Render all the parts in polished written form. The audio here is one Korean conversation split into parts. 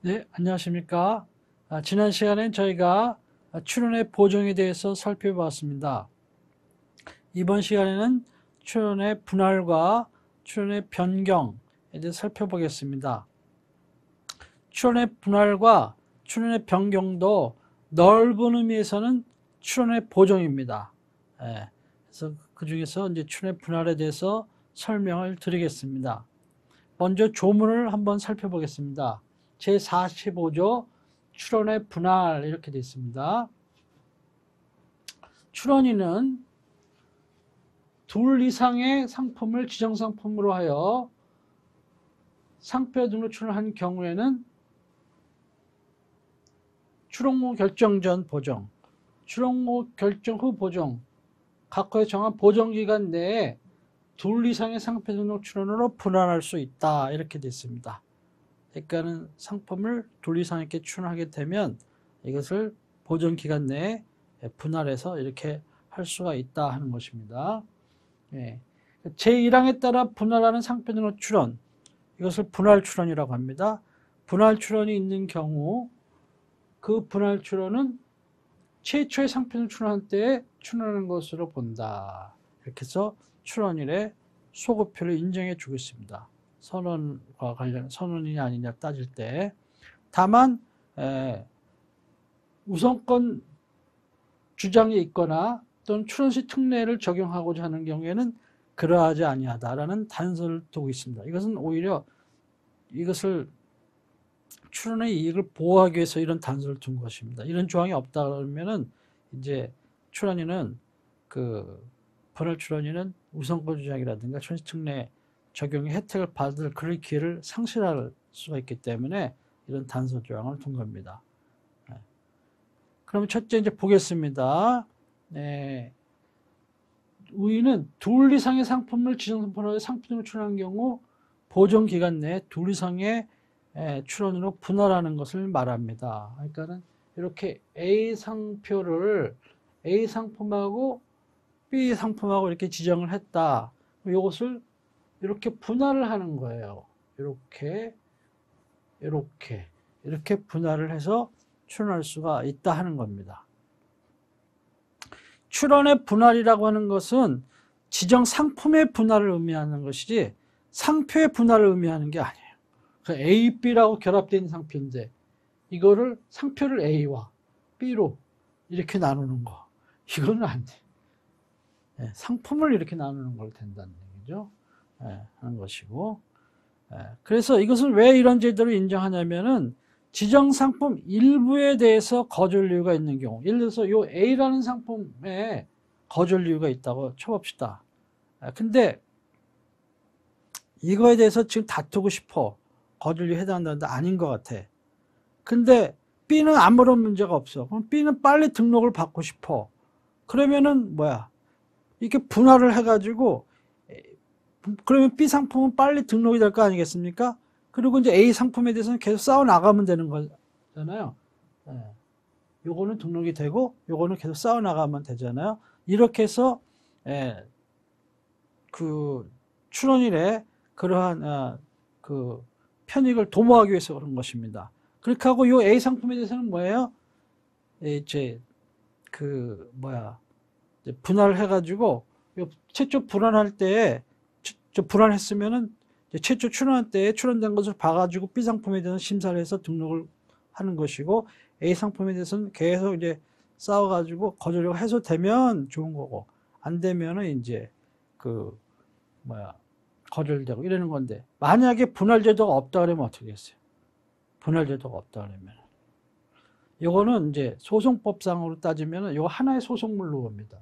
네, 안녕하십니까. 지난 시간엔 저희가 출연의 보정에 대해서 살펴봤습니다. 이번 시간에는 출연의 분할과 출연의 변경에 대해서 살펴보겠습니다. 출연의 분할과 출연의 변경도 넓은 의미에서는 출연의 보정입니다. 그래서 그 중에서 이제 출연의 분할에 대해서 설명을 드리겠습니다. 먼저 조문을 한번 살펴보겠습니다. 제45조 출원의 분할 이렇게 되어 있습니다. 출원인은 둘 이상의 상품을 지정상품으로 하여 상표에 등록 출원한 경우에는 출원후 결정 전 보정, 출원후 결정 후 보정, 각호에 정한 보정기간 내에 둘 이상의 상표 등록 출원으로 분할할 수 있다 이렇게 되어 있습니다. 그러니까는 상품을 둘 이상 이렇게 출원하게 되면 이것을 보정 기간 내에 분할해서 이렇게 할 수가 있다 하는 것입니다. 제1항에 따라 분할하는 상표 등록 출원, 이것을 분할 출원이라고 합니다. 분할 출원이 있는 경우 그 분할 출원은 최초의 상표 등록 출원한 때에 출원하는 것으로 본다. 이렇게 해서 출원일에 소급표를 인정해 주고 있습니다. 선언과 관련 선언이냐 아니냐 따질 때 다만 우선권 주장이 있거나 또는 출원시 특례를 적용하고자 하는 경우에는 그러하지 아니하다라는 단서를 두고 있습니다. 이것은 오히려 이것을 출원의 이익을 보호하기 위해서 이런 단서를 둔 것입니다. 이런 조항이 없다 그러면은 이제 출원인은 분할 출원인은 우선권 주장이라든가 출원시 특례 적용의 혜택을 받을 그럴 기회를 상실할 수가 있기 때문에 이런 단서 조항을 둔 겁니다. 그럼 첫째 이제 보겠습니다. 우위는 둘 이상의 상품을 지정상품으로 상품으로 출원한 경우 보정 기간 내에 둘 이상의 출원으로 분할하는 것을 말합니다. 그러니까는 이렇게 A 상표를 A 상품하고 B 상품하고 이렇게 지정을 했다. 이것을 이렇게 분할을 하는 거예요. 이렇게 분할을 해서 출원할 수가 있다 하는 겁니다. 출원의 분할이라고 하는 것은 지정 상품의 분할을 의미하는 것이지 상표의 분할을 의미하는 게 아니에요. A, B라고 결합되어 있는 상표인데 이거를 상표를 A와 B로 이렇게 나누는 거. 이거는 안 돼. 상품을 이렇게 나누는 걸 된다는 얘기죠. 하는 것이고, 그래서 이것을 왜 이런 제도를 인정하냐면은 지정 상품 일부에 대해서 거절 이유가 있는 경우, 예를 들어서 요 A라는 상품에 거절 이유가 있다고 쳐봅시다. 근데 이거에 대해서 지금 다투고 싶어. 거절 이유 해당한다는데 아닌 것 같아. 근데 B는 아무런 문제가 없어. 그럼 B는 빨리 등록을 받고 싶어. 그러면은 뭐야? 이렇게 분할을 해가지고 그러면 B 상품은 빨리 등록이 될 거 아니겠습니까? 그리고 이제 A 상품에 대해서는 계속 싸워 나가면 되는 거잖아요. 요거는 등록이 되고 요거는 계속 싸워 나가면 되잖아요. 이렇게 해서 그 출원일에 그러한 그 편익을 도모하기 위해서 그런 것입니다. 그렇게 하고 요 A 상품에 대해서는 뭐예요? 이제 분할을 해가지고 최초 분할할 때에 불안했으면은 최초 출원할 때 출원된 것을 봐가지고 B 상품에 대해서 심사를 해서 등록을 하는 것이고 A 상품에 대해서는 계속 이제 싸워가지고 거절료가 해소되면 좋은 거고 안 되면은 이제 거절되고 이러는 건데 만약에 분할 제도가 없다 그러면 어떻게 했어요? 분할 제도가 없다 그러면 이거는 이제 소송법상으로 따지면은 이거 하나의 소송물로 봅니다.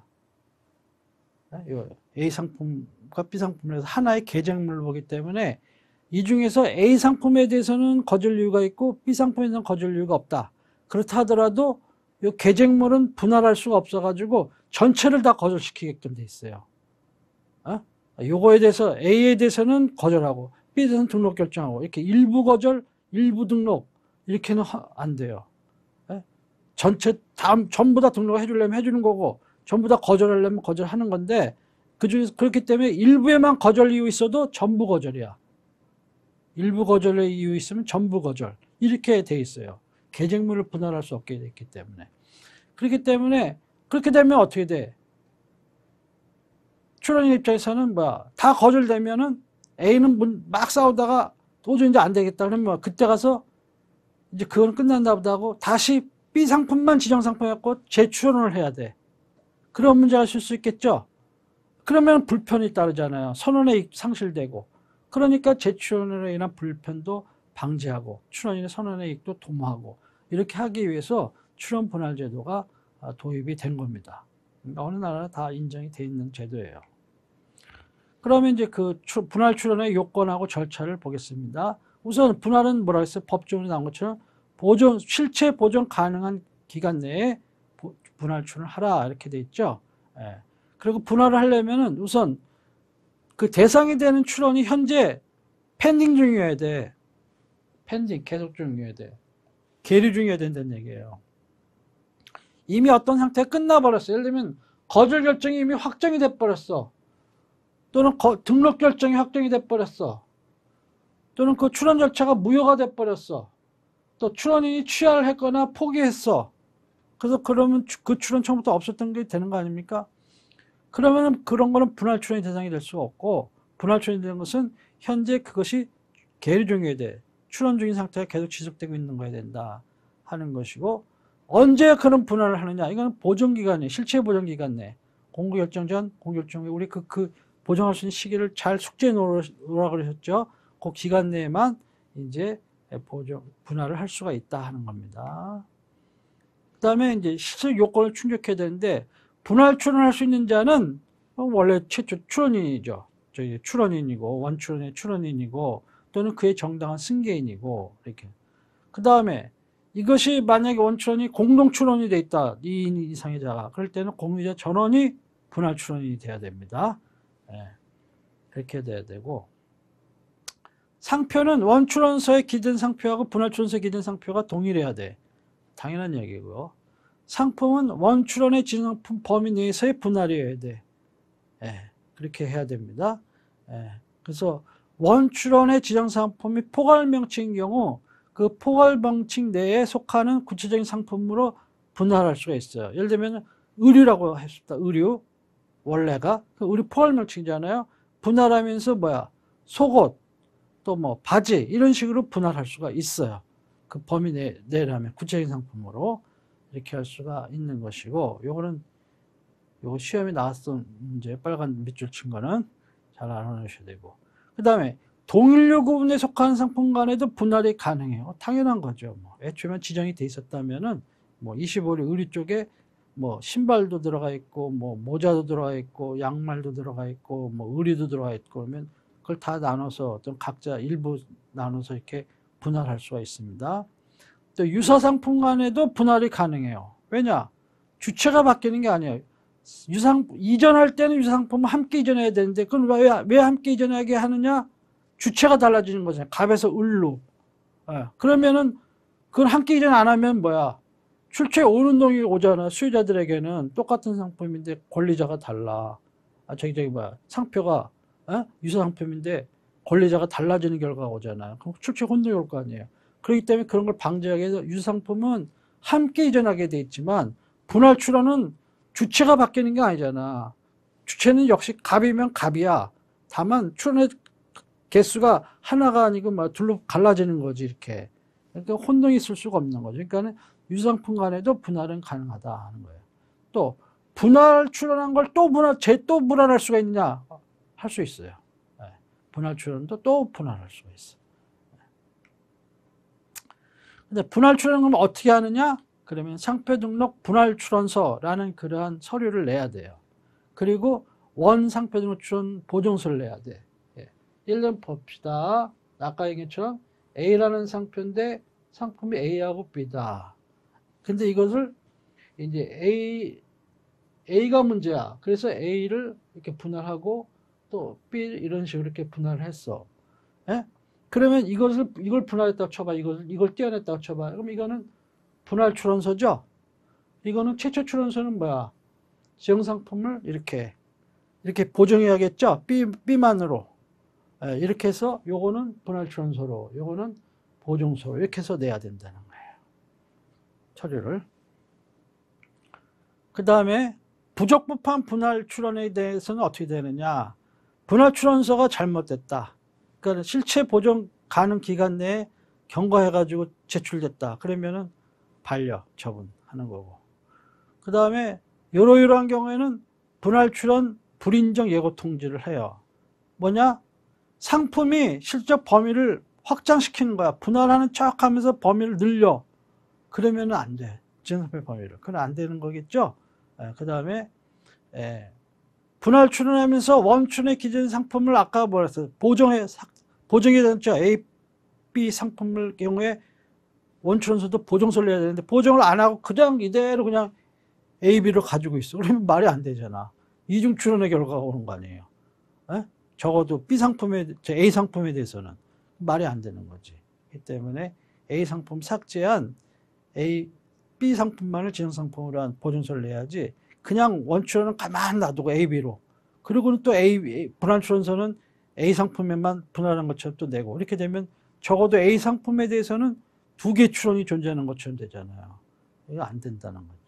A 상품과 B 상품에서 하나의 계쟁물을 보기 때문에 이 중에서 A 상품에 대해서는 거절 이유가 있고 B 상품에 대해서는 거절 이유가 없다. 그렇다 하더라도 이 계쟁물은 분할할 수가 없어가지고 전체를 다 거절시키게끔 돼 있어요. 요거에 대해서 A에 대해서는 거절하고 B에 대해서는 등록 결정하고 이렇게 일부 거절, 일부 등록 이렇게는 안 돼요. 전부 다 등록해 주려면 해주는 거고 전부 다 거절하려면 거절하는 건데 그중에서 그렇기 때문에 일부에만 거절 이유 있어도 전부 거절이야. 일부 거절의 이유 있으면 전부 거절. 이렇게 돼 있어요. 계정물을 분할할 수 없게 돼 있기 때문에. 그렇기 때문에 그렇게 되면 어떻게 돼? 출원인 입장에서는 뭐야? 다 거절되면은 A는 막 싸우다가 도저히 이제 안 되겠다 그러면 그때 가서 이제 그건 끝난다 보다 하고 다시 B 상품만 지정 상품해갖고 재출원을 해야 돼. 그런 문제가 있을 수 있겠죠? 그러면 불편이 따르잖아요. 선언의 이익 상실되고. 그러니까 재출원으로 인한 불편도 방지하고 출원인의 선언의 이익도 도모하고 이렇게 하기 위해서 출원 분할 제도가 도입이 된 겁니다. 어느 나라 다 인정이 돼 있는 제도예요. 그러면 이제 그 분할 출원의 요건하고 절차를 보겠습니다. 우선 분할은 뭐라 했어요? 법조문에 나온 것처럼 실체 보존 가능한 기간 내에 분할 출원을 하라 이렇게 돼 있죠. 예. 그리고 분할을 하려면은 우선 그 대상이 되는 출원이 현재 펜딩 중이어야 돼. 펜딩 계속 중이어야 돼. 계류 중이어야 된다는 얘기예요. 이미 어떤 상태가 끝나버렸어. 예를 들면 거절 결정이 이미 확정이 돼버렸어. 또는 등록 결정이 확정이 돼버렸어. 또는 그 출원 절차가 무효가 돼버렸어. 또 출원인이 취하를 했거나 포기했어. 그래서 그러면 그 출원 처음부터 없었던 게 되는 거 아닙니까? 그러면 그런 거는 분할 출원이 대상이 될 수가 없고, 분할 출원이 되는 것은 현재 그것이 계류 중이어야 돼. 출원 중인 상태가 계속 지속되고 있는 거야 된다 하는 것이고, 언제 그런 분할을 하느냐? 이건 보존기간이에요. 실체 보존기간 내. 공고결정 전, 공고결정 후 우리 그 보정할 수 있는 시기를 잘 숙지해 놓으라 그러셨죠? 그 기간 내에만 이제 분할을 할 수가 있다 하는 겁니다. 그 다음에 이제 실질 요건을 충족해야 되는데, 분할 출원할 수 있는 자는 원래 최초 출원인이죠. 저희 출원인이고, 원출원의 출원인이고, 또는 그의 정당한 승계인이고, 이렇게. 그 다음에 이것이 만약에 원출원이 공동 출원이 돼 있다. 2인 이상의 자가. 그럴 때는 공유자 전원이 분할 출원인이 돼야 됩니다. 네. 그렇게 돼야 되고. 상표는 원출원서에 기재된 상표하고 분할출원서에 기재된 상표가 동일해야 돼. 당연한 얘기고요. 상품은 원출원의 지정상품 범위 내에서의 분할이어야 돼. 예, 그렇게 해야 됩니다. 예, 그래서 원출원의 지정상품이 포괄명칭인 경우 그 포괄명칭 내에 속하는 구체적인 상품으로 분할할 수가 있어요. 예를 들면 의류라고 했습니다. 의류 원래가 의류 포괄명칭이잖아요. 분할하면서 뭐야 속옷 또 뭐 바지 이런 식으로 분할할 수가 있어요. 그 범위 내라면 구체적인 상품으로 이렇게 할 수가 있는 것이고, 요거는 요거 시험에 나왔던 문제 빨간 밑줄 친 거는 잘 알아놓으셔야 되고, 그 다음에 동일류 구분에 속하는 상품 간에도 분할이 가능해요. 당연한 거죠. 뭐 애초에만 지정이 돼 있었다면은 뭐 25류 의류 쪽에 뭐 신발도 들어가 있고 뭐 모자도 들어가 있고 양말도 들어가 있고 뭐 의류도 들어가 있고 그러면 그걸 다 나눠서 어떤 각자 일부 나눠서 이렇게 분할할 수가 있습니다. 또 유사상품 간에도 분할이 가능해요. 왜냐? 주체가 바뀌는 게 아니에요. 이전할 때는 유사상품은 함께 이전해야 되는데 그건 왜 함께 이전하게 하느냐? 주체가 달라지는 거잖아요. 갑에서 을로. 예. 그러면은 그건 함께 이전 안 하면 뭐야? 출처에 오는 놈이 오잖아. 수요자들에게는 똑같은 상품인데 권리자가 달라. 상표가 유사상품인데 권리자가 달라지는 결과가 오잖아요. 그럼 출처에 혼동이 올 거 아니에요. 그렇기 때문에 그런 걸 방지하기 위해서 유사상품은 함께 이전하게 돼 있지만 분할 출원은 주체가 바뀌는 게 아니잖아. 주체는 역시 갑이면 갑이야. 다만 출원의 개수가 하나가 아니고 막 둘로 갈라지는 거지 이렇게. 그러니까 혼동이 있을 수가 없는 거죠. 그러니까 유사상품 간에도 분할은 가능하다 하는 거예요. 또 분할 출원한 걸 또 분할할 수가 있느냐? 할 수 있어요. 분할 출원도 또 분할할 수가 있어. 근데 분할 출원은 어떻게 하느냐? 그러면 상표 등록 분할 출원서라는 그러한 서류를 내야 돼요. 그리고 원 상표 등록 출원 보증서를 내야 돼. 예를 들면 봅시다. 아까 얘기처럼 A라는 상표인데 상품이 A하고 B다. 근데 이것을 이제 A가 문제야. 그래서 A를 이렇게 분할하고 또 B 이런 식으로 이렇게 분할을 했어. 예? 그러면 이걸 분할했다고 쳐봐. 이걸 떼어냈다고 쳐봐. 그럼 이거는 분할 출원서죠? 이거는 최초 출원서는 뭐야? 지정상품을 이렇게 보정해야겠죠? B만으로. 이렇게 해서 요거는 분할 출원서로, 요거는 보증서로 이렇게 해서 내야 된다는 거예요. 처리를. 그 다음에 부적법한 분할 출원에 대해서는 어떻게 되느냐. 분할 출원서가 잘못됐다. 그러니까 실체 보정 가능 기간 내에 경과해가지고 제출됐다. 그러면은 반려, 처분하는 거고. 그 다음에 이러이러한 경우에는 분할 출원 불인정 예고 통지를 해요. 뭐냐? 상품이 실적 범위를 확장시키는 거야. 분할하는 척 하면서 범위를 늘려. 그러면은 안 돼. 증상표의 범위를. 그건 안 되는 거겠죠? 그 다음에, 분할 출원하면서 원춘의 기존 상품을 아까 뭐랬어요? 보정이 됐죠. A, B 상품을 경우에 원출원서도 보정서를 내야 되는데 보정을 안 하고 그냥 이대로 그냥 A, B를 가지고 있어. 그러면 말이 안 되잖아. 이중 출원의 결과가 오는 거 아니에요. 적어도 B 상품에, A 상품에 대해서는 말이 안 되는 거지. 그렇기 때문에 A 상품 삭제한 B 상품만을 지정상품으로 한 보증서를 내야지 그냥 원출원은 가만 놔두고 A, B로. 그리고는 또 분할 출원서는 A 상품에만 분할한 것처럼 또 내고. 이렇게 되면 적어도 A 상품에 대해서는 2개 출원이 존재하는 것처럼 되잖아요. 이거 안 된다는 거지.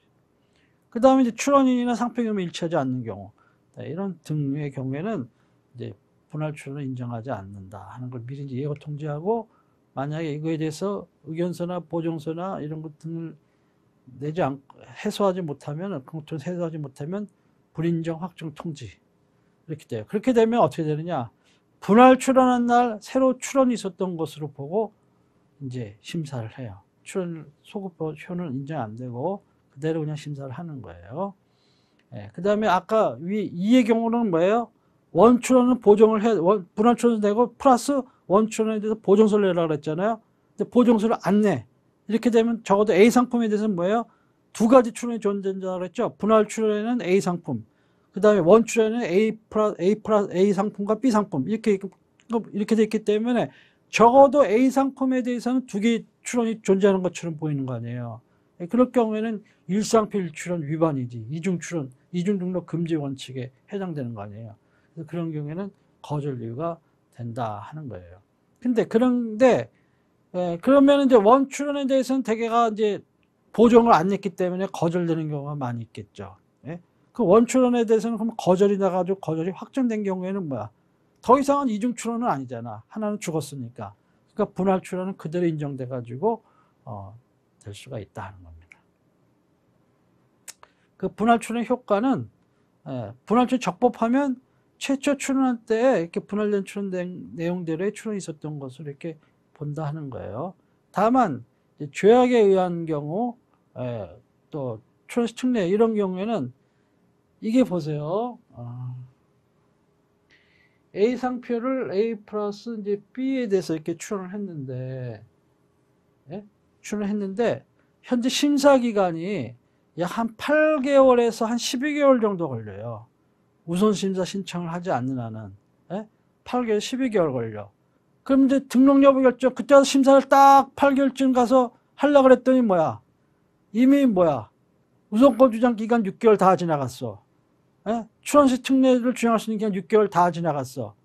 그 다음에 이제 출원인이나 상표금이 일치하지 않는 경우. 이런 등의 경우에는 이제 분할 출원을 인정하지 않는다 하는 걸 미리 이제 예고 통지하고 만약에 이거에 대해서 의견서나 보정서나 이런 것 등을 내지 않고 해소하지 못하면 공통 해소하지 못하면 불인정 확정 통지 이렇게 돼요. 그렇게 되면 어떻게 되느냐? 분할 출원한 날 새로 출원이 있었던 것으로 보고 이제 심사를 해요. 출원 소급표는 인정 안 되고 그대로 그냥 심사를 하는 거예요. 그 다음에 아까 위 2의 경우는 뭐예요? 원출원은 보정을 해, 분할 출원을 내고 플러스 원출원에 대해서 보정서를 내라고 그랬잖아요. 근데 보정서를 안 내. 이렇게 되면 적어도 A 상품에 대해서는 뭐예요? 2가지 출원이 존재한다고 그랬죠. 분할 출원에는 A 상품, 그 다음에 원출원에는 A 상품과 B 상품 이렇게 돼 있기 때문에 적어도 A 상품에 대해서는 2개의 출원이 존재하는 것처럼 보이는 거 아니에요. 그럴 경우에는 일상표 일출원 위반이지. 이중 출원, 이중 등록 금지 원칙에 해당되는 거 아니에요. 그래서 그런 경우에는 거절 이유가 된다 하는 거예요. 그런데 그러면 이제 원출원에 대해서는 대개가 이제 보정을 안 냈기 때문에 거절되는 경우가 많이 있겠죠. 그 원출원에 대해서는 그럼 거절이 나가지고 거절이 확정된 경우에는 뭐야? 더 이상은 이중 출원은 아니잖아. 하나는 죽었으니까. 그러니까 분할 출원은 그대로 인정돼가지고 될 수가 있다는 겁니다. 그 분할 출원의 효과는 분할 출원 적법하면 최초 출원할 때 이렇게 분할된 출원 내용대로의 출원이 있었던 것을 이렇게 본다 하는 거예요. 다만 죄악에 의한 경우 또 출원 특례 이런 경우에는 이게 보세요. A 상표를 A 플러스 이제 B에 대해서 이렇게 출원을 했는데, 출원을 했는데, 현재 심사 기간이 약 한 8개월에서 한 12개월 정도 걸려요. 우선 심사 신청을 하지 않는 한은. 8개월, 12개월 걸려. 그럼 이제 등록 여부 결정, 그때 와서 심사를 딱 8개월쯤 가서 하려고 그랬더니 뭐야? 이미 뭐야? 우선권 주장 기간 6개월 다 지나갔어. 출원시 특례를 주장할 수 있는 기간 6개월 다 지나갔어.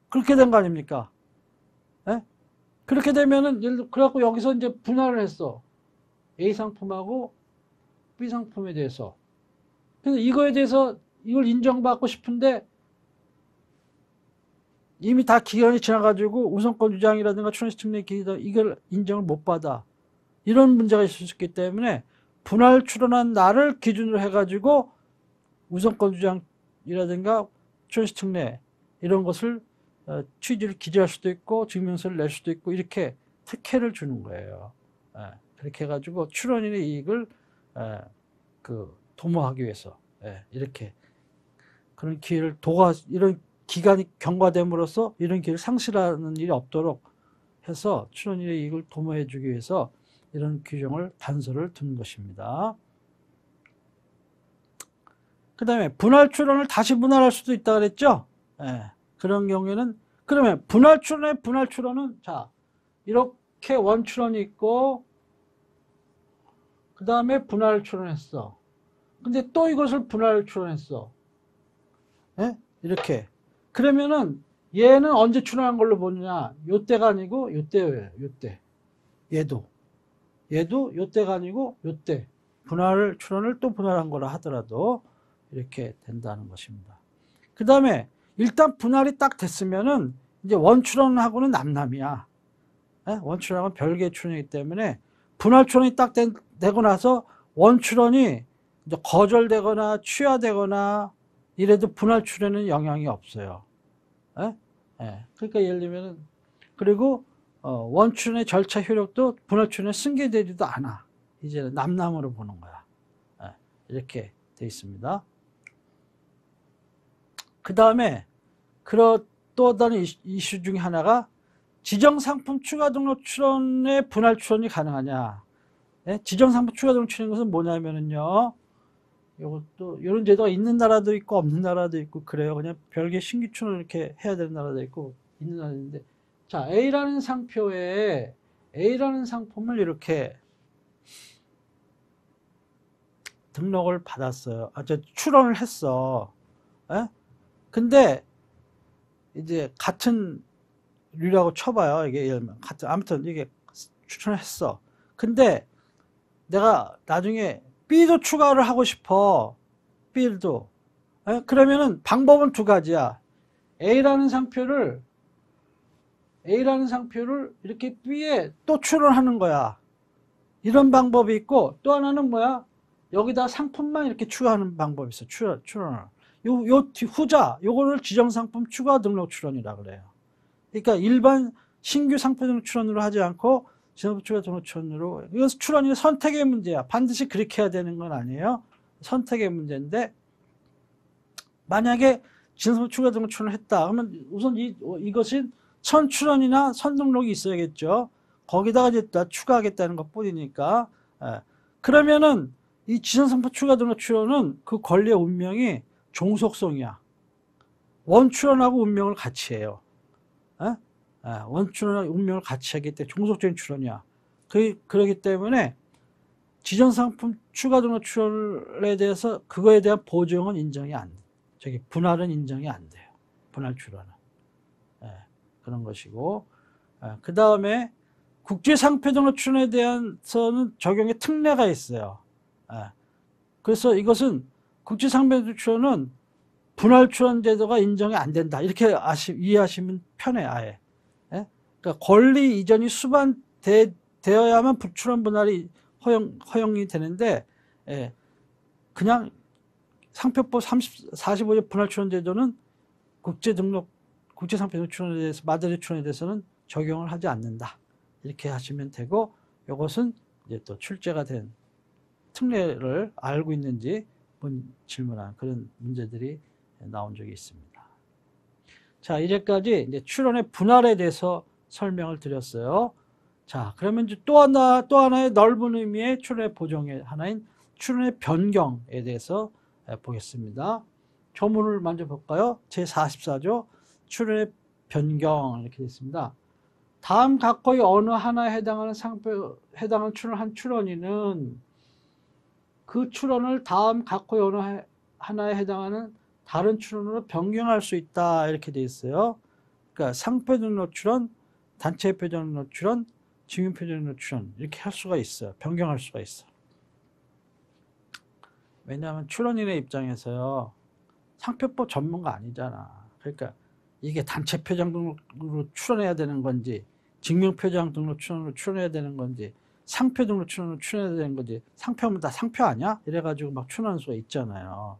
그렇게 된 거 아닙니까? 그렇게 되면은, 그래갖고 여기서 이제 분할을 했어. A 상품하고 B 상품에 대해서. 그래서 이거에 대해서 이걸 인정받고 싶은데, 이미 다 기간이 지나가지고 우선권 주장이라든가 출원시 특례 기간, 이걸 인정을 못 받아. 이런 문제가 있을 수 있기 때문에, 분할 출원한 날을 기준으로 해가지고, 우선권 주장이라든가 출원시 특례 이런 것을 취지를 기재할 수도 있고 증명서를 낼 수도 있고 이렇게 특혜를 주는 거예요. 그렇게 해가지고 출원인의 이익을 도모하기 위해서 이렇게 그런 기회를 이런 기간이 경과됨으로써 이런 기회를 상실하는 일이 없도록 해서 출원인의 이익을 도모해주기 위해서 이런 규정을 단서를 둔 것입니다. 그 다음에 분할 출원을 다시 분할할 수도 있다 그랬죠? 그런 경우에는 그러면 분할 출원은 자 이렇게 원출원이 있고 그 다음에 분할 출원했어. 근데 또 이것을 분할 출원했어. 이렇게 그러면은 얘는 언제 출원한 걸로 보느냐? 요때가 아니고 요때예요. 요때. 얘도 요때가 아니고 요때. 출원을 또 분할한 거라 하더라도 이렇게 된다는 것입니다. 그 다음에 일단 분할이 딱 됐으면은 이제 원출원하고는 남남이야. 원출원하고는 별개의 출원이기 때문에 분할 출원이 딱 되고 나서 원출원이 이제 거절되거나 취하되거나 이래도 분할 출원에는 영향이 없어요. 그러니까 예를 들면은 그리고 원출원의 절차 효력도 분할 출원에 승계되지도 않아. 이제는 남남으로 보는 거야. 이렇게 돼 있습니다. 그 다음에 또 다른 이슈 중에 하나가 지정상품 추가 등록 출원의 분할 출원이 가능하냐. 지정상품 추가 등록 출원인 것은 뭐냐면은요. 이것도 이런 제도가 있는 나라도 있고 없는 나라도 있고 그래요. 그냥 별개 신규 출원을 이렇게 해야 되는 나라도 있고 있는 나라도 있는데, 자, A라는 상표에 A라는 상품을 이렇게 등록을 받았어요. 출원을 했어. 근데 이제 같은 류라고 쳐봐요. 이게 예를 들면 아무튼 이게 추천을 했어. 근데 내가 나중에 B도 추가를 하고 싶어. B도. 그러면은 방법은 두 가지야. A라는 상표를 이렇게 B에 또 출원하는 거야. 이런 방법이 있고, 또 하나는 뭐야? 여기다 상품만 이렇게 추가하는 방법이 있어. 출원을. 요 후자, 요거를 지정상품 추가 등록 출원이라 그래요. 그러니까 일반 신규 상표 등록 출원으로 하지 않고 지정상품 추가 등록 출원으로. 이건 출원이 선택의 문제야. 반드시 그렇게 해야 되는 건 아니에요. 선택의 문제인데, 만약에 지정상품 추가 등록 출원을 했다. 그러면 우선 이것이 선출원이나 선등록이 있어야겠죠. 거기다가 이제 추가하겠다는 것 뿐이니까. 그러면은 이 지정상품 추가 등록 출원은 그 권리의 운명이 종속성이야. 원출원하고 운명을 같이 해요. 원출원하고 운명을 같이 하기 때문에 종속적인 출원이야. 그렇기 때문에 지정상품 추가 등록 출원에 대해서 그거에 대한 보증은 인정이 안 돼. 분할은 인정이 안 돼요. 분할 출원은. 그런 것이고. 그 다음에 국제상표 등록 출원에 대해서는 적용의 특례가 있어요. 그래서 이것은 국제상표 출원은 분할 출원 제도가 인정이 안 된다. 이렇게 이해하시면 편해, 아예. 그러니까 권리 이전이 수반되어야만 출원 분할이 허용이 되는데, 그냥 상표법 45조 분할 출원 제도는 국제상표 등록 출원에 대해서, 마드리 출원에 대해서는 적용을 하지 않는다. 이렇게 하시면 되고, 이것은 이제 또 출제가 된 특례를 알고 있는지 질문한 그런 문제들이 나온 적이 있습니다. 자, 이제까지 이제 출원의 분할에 대해서 설명을 드렸어요. 자, 그러면 이제 또 하나의 넓은 의미의 출원의 보정의 하나인 출원의 변경에 대해서 보겠습니다. 조문을 먼저 볼까요? 제44조 출원의 변경 이렇게 되어 있습니다. 다음 각호의 어느 하나에 해당하는 출원 출원인은 그 출원을 다음 각호의 어느 하나에 해당하는 다른 출원으로 변경할 수 있다 이렇게 되어 있어요. 그러니까 상표 등록 출원, 단체표 등록 출원, 증인표 등록 출원 이렇게 할 수가 있어요. 변경할 수가 있어. 왜냐하면 출원인의 입장에서요, 상표법 전문가 아니잖아. 그러니까 이게 단체표장 등록으로 출원해야 되는 건지, 증명표장 등록 출원으로 출원해야 되는 건지, 상표 등록 출원으로 출원해야 되는 건지, 상표하면 다 상표 아니야? 이래가지고 막 출원할 수가 있잖아요.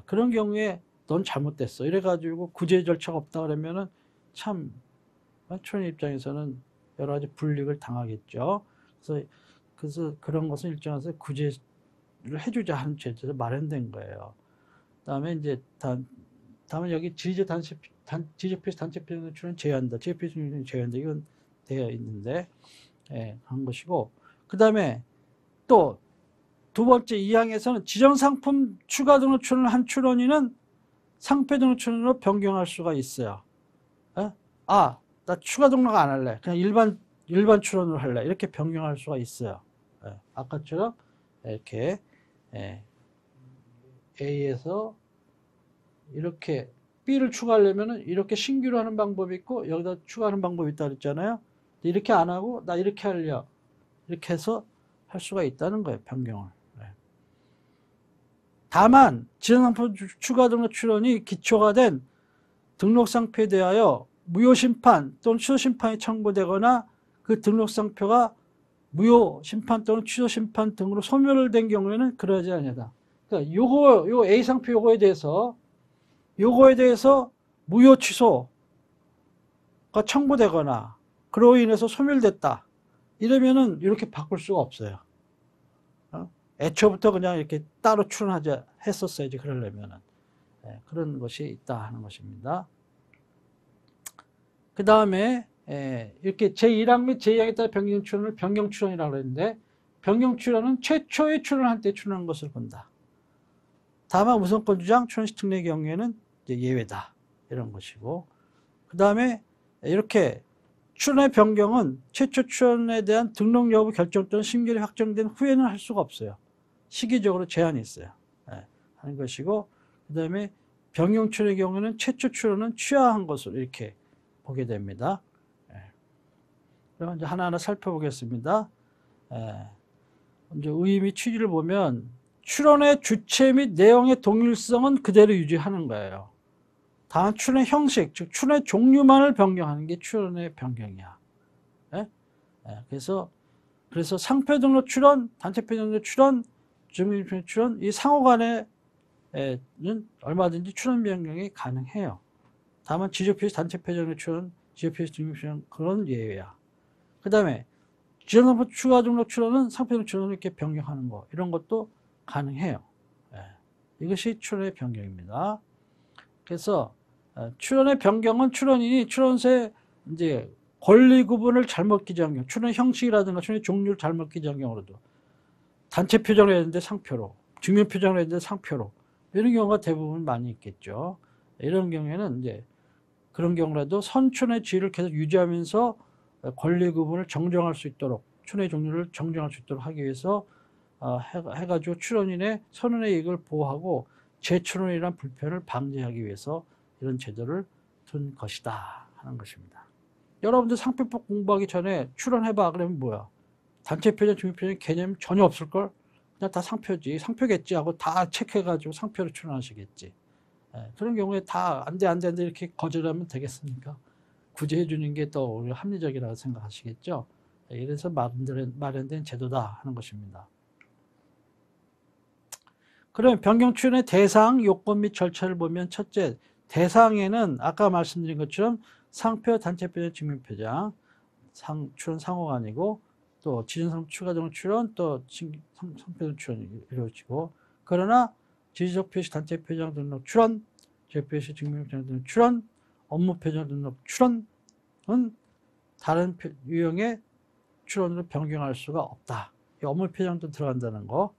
그런 경우에 넌 잘못됐어. 이래가지고 구제 절차가 없다 그러면은 참 출원인 입장에서는 여러 가지 불이익을 당하겠죠. 그래서 그런 것은 일정해서 구제를 해주자 하는 제도가 마련된 거예요. 그다음에 이제 다음에 여기 지적표시 단체표는 출원 제외한다. 지적표시 제외한다. 이건 되어 있는데, 그런 것이고. 그 다음에 또 두 번째 2항에서는 지정상품 추가 등록 출원을 한 출원인은 상표 등록 출원으로 변경할 수가 있어요. 나 추가 등록 안 할래. 그냥 일반 출원으로 할래. 이렇게 변경할 수가 있어요. 아까처럼 이렇게 A에서 이렇게 B를 추가하려면 이렇게 신규로 하는 방법이 있고 여기다 추가하는 방법이 있다 그랬잖아요. 이렇게 안 하고 나 이렇게 하려 이렇게 해서 할 수가 있다는 거예요. 변경을. 네. 다만 지정상표 추가 등록 출원이 기초가 된 등록상표에 대하여 무효심판 또는 취소심판이 청구되거나 그 등록상표가 무효심판 또는 취소심판 등으로 소멸된 경우에는 그러지 아니하다. 그러니까 요 A상표 요거에 대해서 무효 취소가 청구되거나 그로 인해서 소멸됐다. 이러면은 이렇게 바꿀 수가 없어요. 애초부터 그냥 이렇게 따로 출원하자 했었어야지 그러려면은. 네, 그런 것이 있다 하는 것입니다. 그 다음에 이렇게 제1항 및 제2항에 따라 변경 출원을 변경 출원이라고 그랬는데 변경 출원은 최초의 출원할 때 출원한 것을 본다. 다만 우선권 주장 출원시 특례의 경우에는 이제 예외다 이런 것이고 그 다음에 이렇게 출원의 변경은 최초 출원에 대한 등록 여부 결정 또는 심결이 확정된 후에는 할 수가 없어요. 시기적으로 제한이 있어요. 하는 것이고 그 다음에 변경 출원의 경우에는 최초 출원은 취하한 것으로 이렇게 보게 됩니다. 그럼 이제 하나하나 살펴보겠습니다. 먼저 의의 및 취지를 보면 출원의 주체 및 내용의 동일성은 그대로 유지하는 거예요. 다만 출원의 형식, 즉 출원의 종류만을 변경하는 게 출원의 변경이야. 그래서 상표 등록 출원, 단체표 등록 출원, 증빙표 출원 이 상호간에는 얼마든지 출원 변경이 가능해요. 다만 지적표시 단체표 등록 출원, 지적표시 증빙표 출원 그런 예외야. 그 다음에 지정상표 추가 등록 출원은 상표 등록 출원을 이렇게 변경하는 거 이런 것도 가능해요. 이것이 출원의 변경입니다. 그래서 출원의 변경은 출원인이 출원세 이제 권리 구분을 잘못 기재한 경우, 출원 형식이라든가 출원의 종류를 잘못 기재한 경우로도 단체 표정을 했는데 상표로, 증명 표정을 했는데 상표로 이런 경우가 대부분 많이 있겠죠. 이런 경우에는 이제 그런 경우라도 선출원의 지위를 계속 유지하면서 권리 구분을 정정할 수 있도록 출원의 종류를 정정할 수 있도록 하기 위해서 해가지고 출원인의 선언의 이익을 보호하고 재출원이란 불편을 방지하기 위해서 이런 제도를 둔 것이다 하는 것입니다. 여러분들 상표법 공부하기 전에 출원해봐 그러면 뭐야? 단체표정, 증명표정 개념 전혀 없을걸? 그냥 다 상표지, 상표겠지 하고 다 체크해가지고 상표로 출원하시겠지. 그런 경우에 다 안 돼 이렇게 거절하면 되겠습니까? 굳이 해주는 게 더 오히려 합리적이라고 생각하시겠죠. 이래서 마련된 제도다 하는 것입니다. 그럼 변경 출원의 대상, 요건 및 절차를 보면 첫째, 대상에는 아까 말씀드린 것처럼 상표, 단체표정, 증명표정, 출원 상호가 아니고 또 지정상표 추가 등록 출원, 또 상표 출원이 이루어지고 그러나 지적표시 단체표정 등록 출원, 지적표시 증명표정 등록 출원, 업무표정 등록 출원은 다른 유형의 출원으로 변경할 수가 없다. 이 업무표정도 들어간다는 거,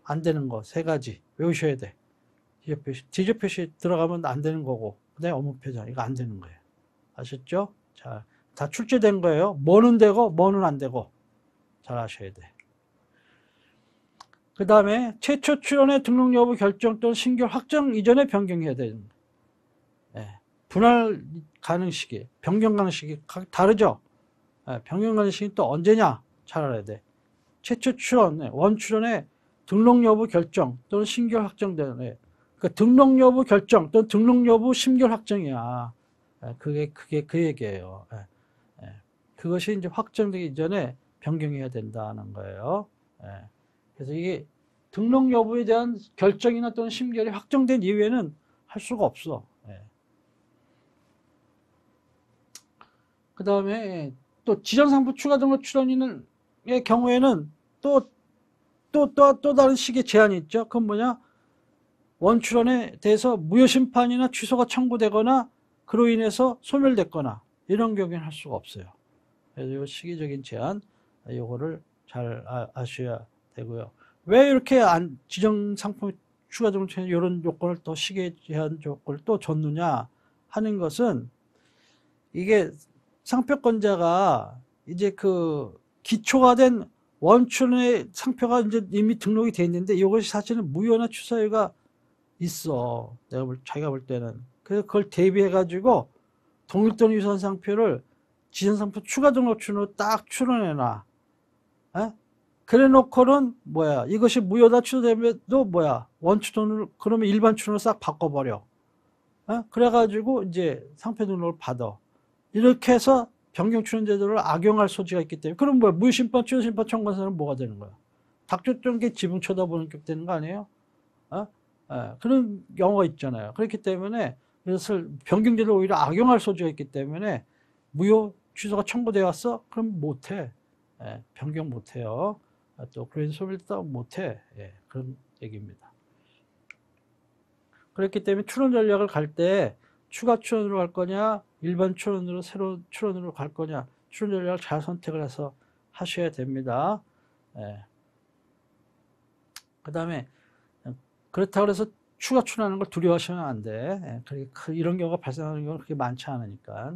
안 되는 거 세 가지 외우셔야 돼. 지적표시 들어가면 안 되는 거고, 그다음에 업무표정 이거 안 되는 거예요. 아셨죠? 자, 다 출제된 거예요. 뭐는 되고 뭐는 안 되고 잘 아셔야 돼. 그 다음에 최초 출원의 등록 여부 결정 또는 신결 확정 이전에 변경해야 되는 거예요. 분할 가능 시기, 변경 가능 시기 다르죠? 변경 가능 시기 또 언제냐? 잘 알아야 돼. 최초 출원, 원 출원의 등록 여부 결정 또는 신결 확정되는 그 등록 여부 결정 또는 등록 여부 심결 확정이야. 그게 그 얘기예요. 그것이 이제 확정되기 이전에 변경해야 된다는 거예요. 그래서 이게 등록 여부에 대한 결정이나 또는 심결이 확정된 이후에는 할 수가 없어. 그 다음에 또 지정상표 추가 등록 출원인의 경우에는 또 다른 식의 제한이 있죠. 그건 뭐냐? 원출원에 대해서 무효심판이나 취소가 청구되거나 그로 인해서 소멸됐거나 이런 경우에는 할 수가 없어요. 그래서 이 시기적인 제한, 요거를 잘 아셔야 되고요. 왜 이렇게 지정상품 추가 등록 출원 이런 요건을 또 시기 제한 요건을 또 줬느냐 하는 것은 이게 상표권자가 이제 그 기초가 된 원출원의 상표가 이제 이미 등록이 돼 있는데 이것이 사실은 무효나 취소가 있어. 자기가 볼 때는. 그래서 그걸 대비해가지고 동일돈 유선 상표를 지정상표 추가 등록춘으로 딱 출원해놔. 에? 그래 놓고는 뭐야, 이것이 무효다 취소되면도 뭐야, 원추론을 그러면 일반 추론으로 싹 바꿔버려. 그래가지고 이제 상표 등록을 받아. 이렇게 해서 변경 추론 제도를 악용할 소지가 있기 때문에, 그럼 뭐야, 무효심판 취소심판 청구사는 뭐가 되는 거야? 닥쳤던 지붕 쳐다보는 격 되는 거 아니에요? 그런 경우가 있잖아요. 그렇기 때문에 이것을 변경 제도를 오히려 악용할 소지가 있기 때문에 무효 취소가 청구되어 왔어? 그럼 못해. 변경 못해요. 또 그런 소리를 또 못해. 그런 얘기입니다. 그렇기 때문에 추론 전략을 갈 때 추가 추론으로 갈 거냐, 일반 추론으로, 새로운 추론으로 갈 거냐, 추론 전략을 잘 선택을 해서 하셔야 됩니다. 그 다음에 그렇다고 해서 추가 추론하는 걸 두려워하시면 안 돼. 이런 경우가 발생하는 경우는 그렇게 많지 않으니까.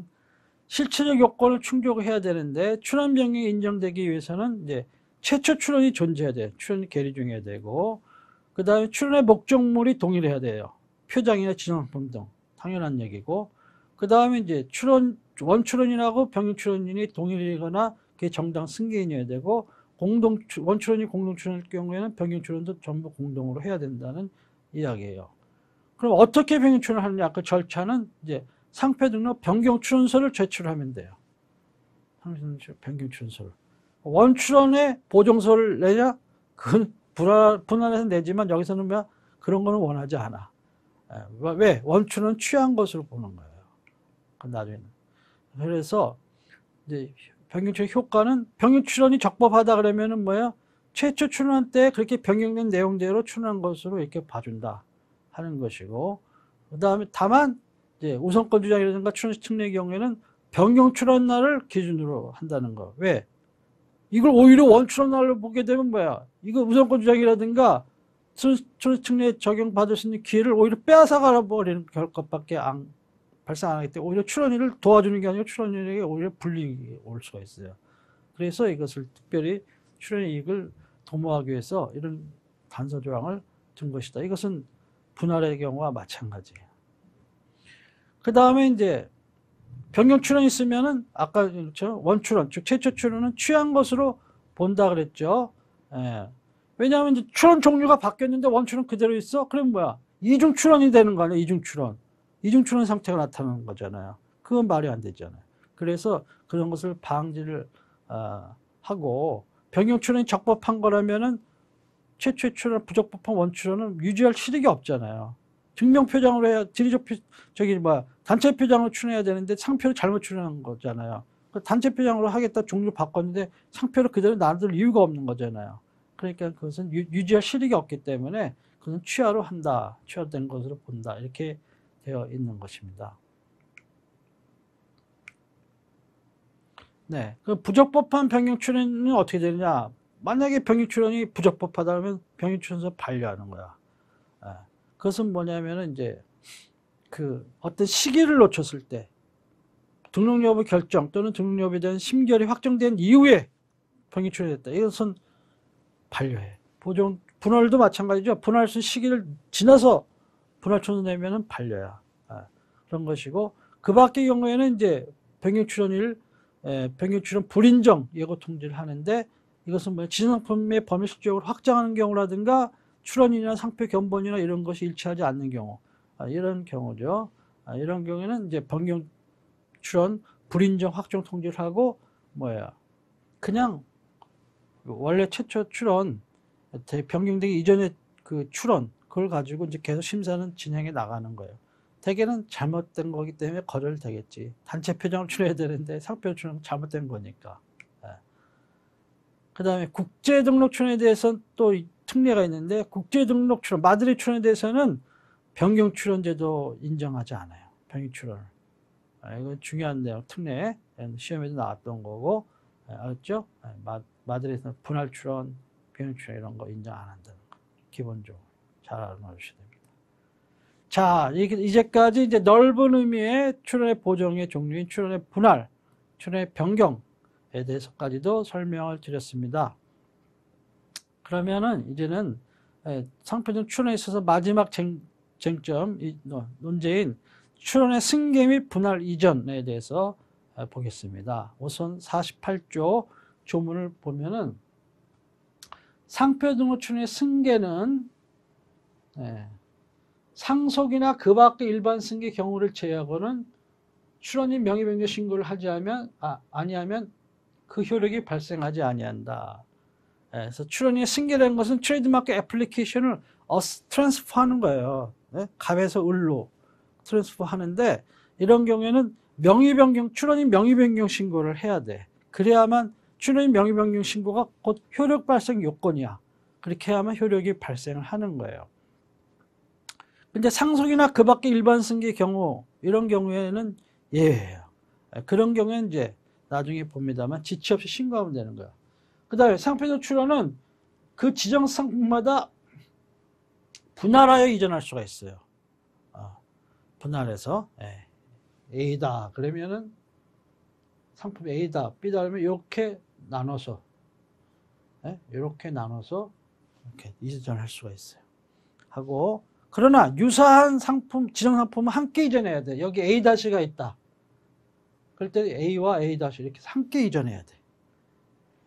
실체적 요건을 충족해야 되는데, 추론 변경이 인정되기 위해서는 이제 최초 추론이 존재해야 돼. 추론이 계류 중해야 되고, 그 다음에 추론의 목적물이 동일해야 돼요. 표장이나 지정상품 등. 당연한 얘기고, 그 다음에 이제 원추론인하고 변경 추론인이 동일이거나 그게 정당 승계인이어야 되고, 원추론이 공동추론일 경우에는 변경 추론도 전부 공동으로 해야 된다는 이야기예요. 그럼 어떻게 변경 추론을 하느냐? 그 절차는 이제 상표 등록 변경 추론서를 제출하면 돼요. 변경 추론서를. 원추론에 보정서를 내냐? 그건 분할해서 내지만 여기서는 뭐 그런 거는 원하지 않아. 왜? 원추론은 취한 것으로 보는 거예요. 나중에는. 그래서 이제 변경 추론 효과는, 변경 추론이 적법하다 그러면은 뭐야? 최초 추론한 때 그렇게 변경된 내용대로 추론한 것으로 이렇게 봐준다 하는 것이고, 그 다음에 다만 이제 우선권 주장이라든가 추론 특례의 경우에는 변경 추론 날을 기준으로 한다는 거. 왜? 이걸 오히려 원추론 날로 보게 되면 뭐야? 이거 우선권 주장이라든가 추론 특례 적용받을 수 있는 기회를 오히려 빼앗아 가버리는 것밖에 발생 안 하기 때문에 오히려 추론인을 도와주는 게 아니라 추론인에게 오히려 불이익이 올 수가 있어요. 그래서 이것을 특별히 추론 이익을 도모하기 위해서 이런 단서 조항을 둔 것이다. 이것은 분할의 경우와 마찬가지예요. 그 다음에 이제 변경 추론이 있으면은 아까 그렇죠? 원추론, 즉 최초 추론은 취한 것으로 본다 그랬죠. 왜냐하면 이제 추론 종류가 바뀌었는데 원추론 그대로 있어? 그럼 뭐야? 이중 추론이 되는 거 아니에요? 이중 추론. 이중 추론 상태가 나타나는 거잖아요. 그건 말이 안 되잖아요. 그래서 그런 것을 방지를 하고, 변경 추론이 적법한 거라면은 최초의 추론, 부적법한 원추론은 유지할 실익이 없잖아요. 증명 표장으로 해야, 단체 표장으로 추론해야 되는데 상표를 잘못 추론한 거잖아요. 단체 표장으로 하겠다 종류 바꿨는데 상표를 그대로 놔둘 이유가 없는 거잖아요. 그러니까 그것은 유지할 실익이 없기 때문에 그것은 취하로 한다. 취하된 것으로 본다. 이렇게 되어 있는 것입니다. 네. 그 부적법한 변경 추론은 어떻게 되느냐? 만약에 변경 추론이 부적법하다 그러면 변경 추론서 반려하는 거야. 그것은 뭐냐면은 이제 그 어떤 시기를 놓쳤을 때 등록 여부 결정 또는 등록 여부에 대한 심결이 확정된 이후에 변경 추론이 됐다. 이것은 반려해. 분할도 마찬가지죠. 분할 시기를 지나서 분할 추론 내면은 반려야. 그런 것이고, 그 밖의 경우에는 이제 변경 추론일, 변경 추론 불인정 예고 통지를 하는데, 이것은 뭐 지정상품의 범위 실질적으로 확장하는 경우라든가 추론이나 상표 견본이나 이런 것이 일치하지 않는 경우, 이런 경우죠. 이런 경우에는 이제 변경 추론 불인정 확정 통지를 하고 그냥 원래 최초 추론 변경되기 이전에 그 추론 그걸 가지고 이제 계속 심사는 진행해 나가는 거예요. 대개는 잘못된 거기 때문에 거절되겠지. 단체 표정을 추려야 되는데 상표 추론 잘못된 거니까. 그 다음에 국제 등록 추론에 대해서는 또 특례가 있는데, 국제 등록 추론, 마드리드 추론에 대해서는 변경 추론 제도 인정하지 않아요. 변경 추론을. 이거 중요한 내용, 특례. 시험에도 나왔던 거고, 알았죠? 마드리드는 분할 추론, 변경 추론 이런 거 인정 안 한다는 거. 기본적으로. 잘 알아놓으셔야 됩니다. 자, 이제까지 이제 넓은 의미의 추론의 보정의 종류인 추론의 분할, 추론의 변경에 대해서까지도 설명을 드렸습니다. 그러면은 이제는 상표등 추론에 있어서 마지막 쟁점, 논제인 출원의 승계 및 분할 이전에 대해서 보겠습니다. 우선 48조 조문을 보면은 상표 등록 출원의 승계는 상속이나 그 밖의 일반 승계 경우를 제외하고는 출원인 명의 변경 신고를 아니하면 그 효력이 발생하지 아니한다. 그래서 출원인의 승계라는 것은 트레이드마크 애플리케이션을 트랜스퍼하는 거예요. 갑에서 을로 트랜스퍼하는데 이런 경우에는 출원인 명의 변경 신고를 해야 돼. 그래야만 출원인 명의 변경 신고가 곧 효력 발생 요건이야. 그렇게 해야만 효력이 발생을 하는 거예요. 근데 상속이나 그 밖의 일반 승계 경우 이런 경우에는 예외예요. 그런 경우에는 이제 나중에 봅니다만 지체 없이 신고하면 되는 거예요. 그 다음에 상표적 출원은 그 지정 상품마다 분할하여 이전할 수가 있어요. 분할해서 A다 그러면은 상품 A다 B다 그러면 이렇게 나눠서 이렇게 이전할 수가 있어요. 하고 그러나 유사한 상품 지정 상품은 함께 이전해야 돼. 여기 A-가 있다. 그럴 때 A와 A- 이렇게 함께 이전해야 돼.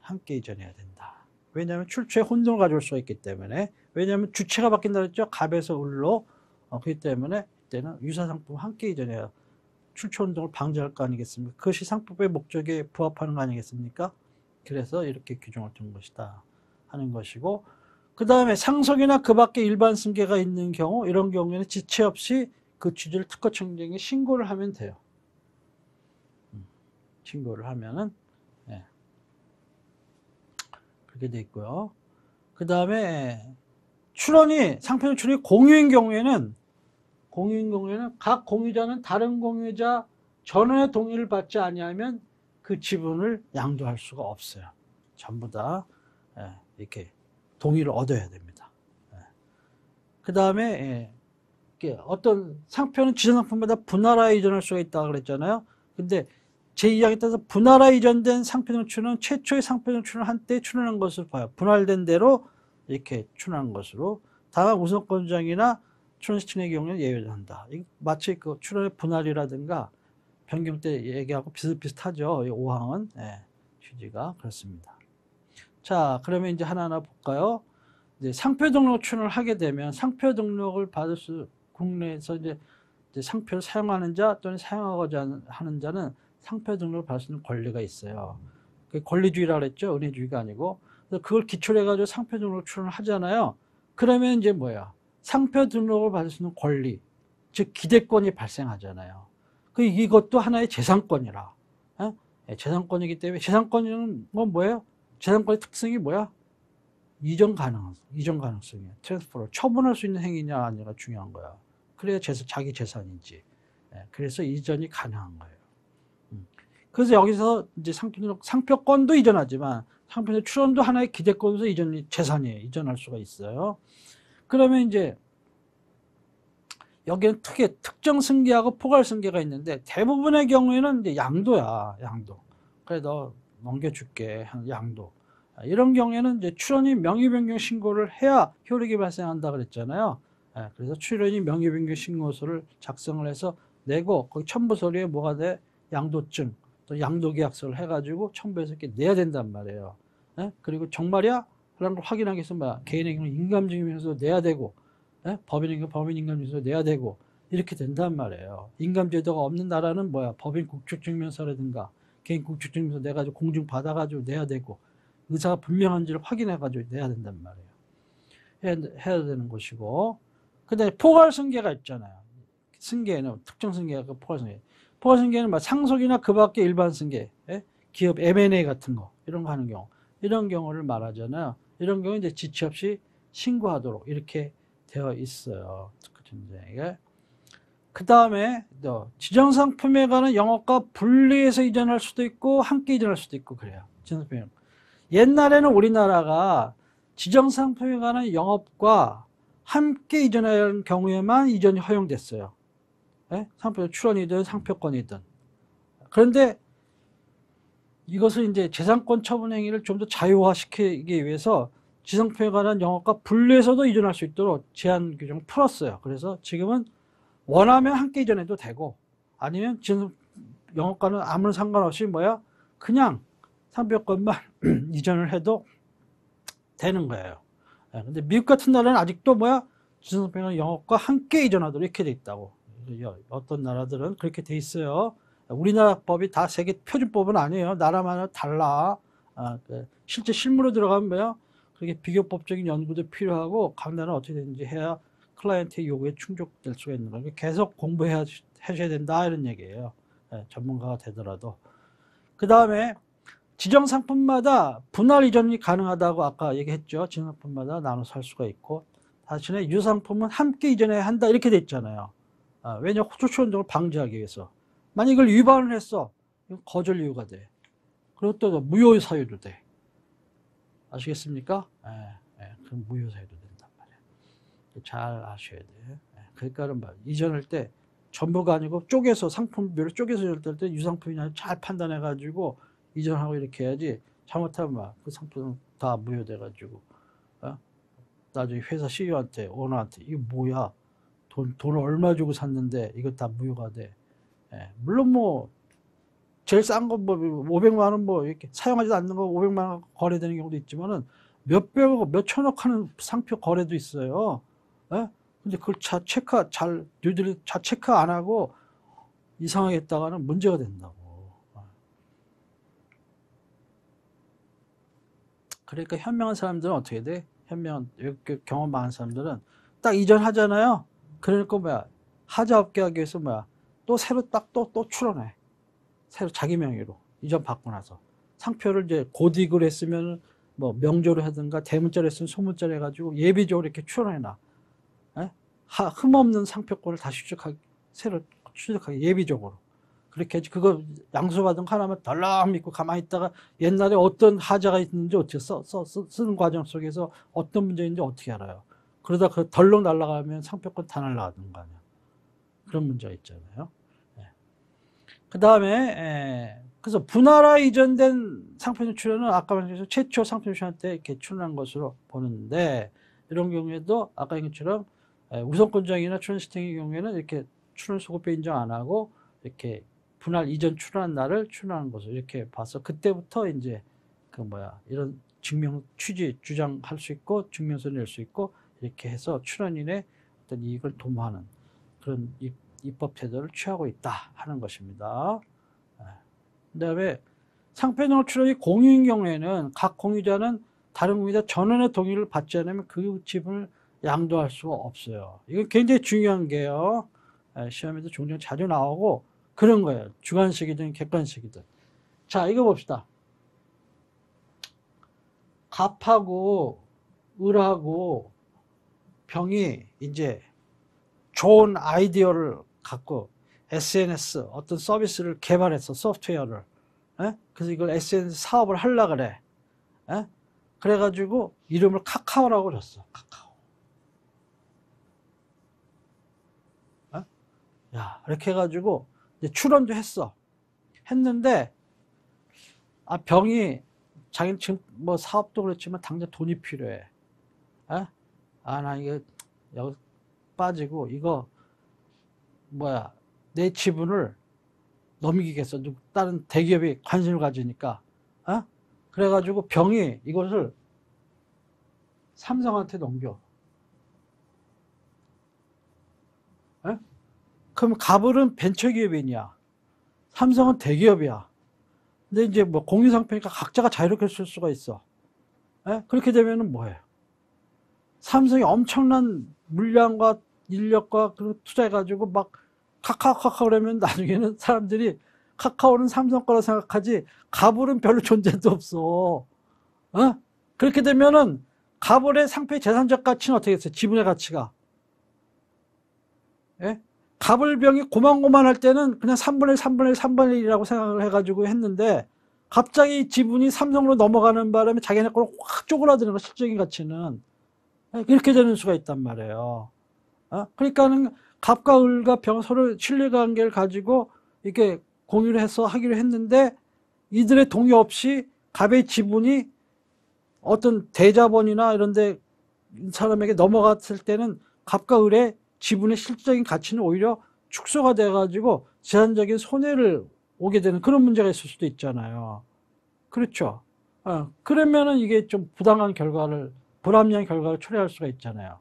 함께 이전해야 된다. 왜냐하면 출처에 혼동을 가져올 수가 있기 때문에. 왜냐하면 주체가 바뀐다 그랬죠. 갑에서 을로. 그렇기 때문에 이때는 유사 상품 함께 이전해야 출처 혼동을 방지할 거 아니겠습니까? 그것이 상법의 목적에 부합하는 거 아니겠습니까? 그래서 이렇게 규정을 둔 것이다 하는 것이고, 그 다음에 상속이나 그 밖에 일반 승계가 있는 경우, 이런 경우에는 지체 없이 그 취지를 특허청장에 신고를 하면 돼요. 신고를 하면은 그렇게 돼 있고요. 그 다음에 상표적 출원이 공유인 경우에는 각 공유자는 다른 공유자 전원의 동의를 받지 아니하면 그 지분을 양도할 수가 없어요. 전부 다 이렇게 동의를 얻어야 됩니다. 그 다음에 어떤 상표는 지정상품마다 분할하여 이전할 수가 있다고 그랬잖아요. 근데 제2항에 따라서 분할하여 이전된 상표적 출원은 최초의 상표적 출원을 한때 출원한 것을 봐요. 분할된 대로 이렇게 출원한 것으로. 다만 우선권장이나 출원시킨의 경우는 예외를 한다. 마치 그 출원의 분할이라든가 변경 때 얘기하고 비슷비슷하죠. 이 5항은 취지가 그렇습니다. 자, 그러면 이제 하나하나 볼까요? 이제 상표 등록 출원을 하게 되면 상표 등록을 국내에서 이제 상표를 사용하는 자 또는 사용하고자 하는 자는 상표 등록을 받을 수 있는 권리가 있어요. 그게 권리주의라고 했죠. 은혜주의가 아니고. 그래서 그걸 기초로 해가지고 상표 등록 출원을 하잖아요. 그러면 이제 뭐야? 상표 등록을 받을 수 있는 권리, 즉 기대권이 발생하잖아요. 이것도 하나의 재산권이라. 재산권이기 때문에 재산권은 뭐예요? 재산권의 특성이 뭐야? 이전 가능성이야. 트랜스퍼를 처분할 수 있는 행위냐 아니냐가 중요한 거야. 그래야 자기 재산이지. 그래서 이전이 가능한 거예요. 그래서 여기서 이제 상표권도 이전하지만 상표의 출원도 하나의 기대권에서 재산이에요. 이전할 수가 있어요. 그러면 이제 여기는 특정 승계하고 포괄 승계가 있는데 대부분의 경우에는 이제 양도야. 그래 너 넘겨줄게. 양도. 이런 경우에는 이제 출원인 명의 변경 신고를 해야 효력이 발생한다 그랬잖아요. 그래서 출원인 명의 변경 신고서를 작성을 해서 내고 거기 첨부 서류에 뭐가 돼? 양도증 또 양도계약서를 해가지고 첨부해서 이렇게 내야 된단 말이에요. 그리고 정말이야? 그런 걸 확인하기 위해서 개인의 경우 인감증명서 내야 되고, 법인 인감증명서 내야 되고 이렇게 된단 말이에요. 인감제도가 없는 나라는 법인 국축증명서라든가 개인 국축증명서 내가지고 공증 받아가지고 내야 되고 의사가 분명한지를 확인해가지고 내야 된단 말이에요. 해야 되는 것이고, 그다음에 포괄 승계가 있잖아요. 승계는 특정 승계가 포괄 승계. 포괄 승계는 상속이나 그 밖의 일반 승계, 기업 M&A 같은 거 이런 거 하는 경우, 이런 경우를 말하잖아요. 이런 경우 이제 지체 없이 신고하도록 이렇게 되어 있어요. 그 다음에 지정상품에 관한 영업과 분리해서 이전할 수도 있고 함께 이전할 수도 있고 그래요. 지정상품. 옛날에는 우리나라가 지정상품에 관한 영업과 함께 이전하는 경우에만 이전이 허용됐어요. 상표 출원이든 상표권이든. 그런데 이것을 이제 재산권 처분 행위를 좀 더 자유화시키기 위해서 지정상품에 관한 영업과 분리해서도 이전할 수 있도록 제한 규정을 풀었어요. 그래서 지금은 원하면 함께 이전해도 되고, 아니면 지금 영업과는 아무런 상관없이 뭐야? 그냥 상표권만 이전을 해도 되는 거예요. 근데 미국 같은 나라는 아직도 뭐야? 지정상표는 영업과 함께 이전하도록 이렇게 돼 있다고. 어떤 나라들은 그렇게 돼 있어요. 우리나라 법이 다 세계 표준법은 아니에요. 나라마다 달라. 실제 실무로 들어가면 뭐야? 그렇게 비교법적인 연구도 필요하고, 각 나라는 어떻게 되는지 해야 클라이언트의 요구에 충족될 수가 있는 거예요. 계속 공부해야 하셔야 된다, 이런 얘기예요. 전문가가 되더라도. 그 다음에 지정 상품마다 분할 이전이 가능하다고 아까 얘기했죠. 지정 상품마다 나눠서 할 수가 있고, 대신에 유상품은 함께 이전해야 한다, 이렇게 돼 있잖아요. 왜냐, 호출 혼동을 방지하기 위해서. 만약 이걸 위반을 했어, 이건 거절 이유가 돼. 그리고 또 무효 사유도 돼. 아시겠습니까? 그럼 무효 사유도 된단 말이에요. 잘 아셔야 돼. 그러니까는 이전할 때 전부가 아니고 쪼개서, 상품별로 쪼개서 이럴 때 유상품이냐 잘 판단해가지고 이전하고 이렇게 해야지, 잘못하면 그 상품은 다 무효돼가지고, 나중에 회사 CEO한테, 오너한테, 이거 뭐야? 돈을 얼마 주고 샀는데 이거 다 무효가 돼. 물론 뭐, 제일 싼 거 뭐, 500만 원 뭐, 이렇게 사용하지도 않는 거 500만 원 거래되는 경우도 있지만은, 몇백억, 몇천억 하는 상표 거래도 있어요. 근데 그걸 뉴딜 체크 안 하고 이상하게 했다가는 문제가 된다고. 그러니까 현명한 사람들은 어떻게 돼? 현명한, 경험 많은 사람들은 딱 이전하잖아요. 그러니까 뭐야, 하자없게 하기 위해서 뭐야, 또 새로 또 출원해. 새로 자기 명의로 이전 받고 나서 상표를 이제 고딕으로 했으면 뭐 명조로 하든가, 대문자로 했으면 소문자로 해가지고 예비적으로 이렇게 출원해놔. 흠없는 상표권을 다시 새로 취득하게 예비적으로. 그렇게 해야지. 그거 양수받은 거 하나만 덜렁 믿고 가만히 있다가 옛날에 어떤 하자가 있는지 어떻게 쓰는 과정 속에서 어떤 문제인지 어떻게 알아요. 그러다 그 덜렁 날아가면 상표권 다 날아가는 거 아니야. 그런 문제가 있잖아요. 그 다음에, 그래서 분할화 이전된 상표 출원은 아까 말씀드린 최초 상표 출원 때 이렇게 출원한 것으로 보는데, 이런 경우에도 아까 얘기한 것처럼 우선권장이나 출원 시스템의 경우에는 이렇게 출원 소급표 인정 안 하고 이렇게 분할 이전 출원한 날을 출원하는 것으로 이렇게 봐서, 그때부터 이제 이런 증명 취지 주장할 수 있고 증명서 낼 수 있고, 이렇게 해서 출원인의 어떤 이익을 도모하는 그런 입법 태도를 취하고 있다 하는 것입니다. 그 다음에 상표등록 출원이 공유인 경우에는 각 공유자는 다른 공유자 전원의 동의를 받지 않으면 그 지분을 양도할 수가 없어요. 이건 굉장히 중요한 게요. 시험에도 종종 자주 나오고 그런 거예요. 주관식이든 객관식이든. 자, 이거 봅시다. 갑하고 을하고 병이 이제 좋은 아이디어를 갖고 SNS 어떤 서비스를 개발했어, 소프트웨어를. 그래서 이걸 SNS 사업을 하려고 그래. 그래가지고 이름을 카카오라고 줬어. 카카오. 야, 이렇게 해가지고 이제 출원도 했는데, 병이 자기는 지금 뭐 사업도 그렇지만 당장 돈이 필요해. 나 이거 여기 빠지고 이거 내 지분을 넘기겠어. 다른 대기업이 관심을 가지니까. 그래가지고 병이 이것을 삼성한테 넘겨. 그럼 갑을은 벤처기업이냐, 삼성은 대기업이야. 근데 이제 뭐 공유상표니까 각자가 자유롭게 쓸 수가 있어. 그렇게 되면은 뭐예요? 삼성이 엄청난 물량과 인력과 투자해가지고 막 카카오 그러면 나중에는 사람들이 카카오는 삼성 거라 생각하지 갑을은 별로 존재도 없어. 그렇게 되면은 갑을의 상표의 재산적 가치는 어떻게 됐어요? 지분의 가치가. 갑을병이 고만고만할 때는 그냥 3분의 1, 3분의 1, 3분의 1이라고 생각을 해가지고 했는데, 갑자기 지분이 삼성으로 넘어가는 바람에 자기네 거로 확 쪼그라드는 거, 실적인 가치는. 이렇게 되는 수가 있단 말이에요. 그러니까는 갑과 을과 병 서로 신뢰관계를 가지고 이렇게 공유를 해서 하기로 했는데, 이들의 동의 없이 갑의 지분이 어떤 대자본이나 이런 데 사람에게 넘어갔을 때는 갑과 을의 지분의 실질적인 가치는 오히려 축소가 돼가지고 제한적인 손해를 오게 되는 그런 문제가 있을 수도 있잖아요. 그렇죠. 그러면은 이게 좀 부당한 결과를, 불합리한 결과를 초래할 수가 있잖아요.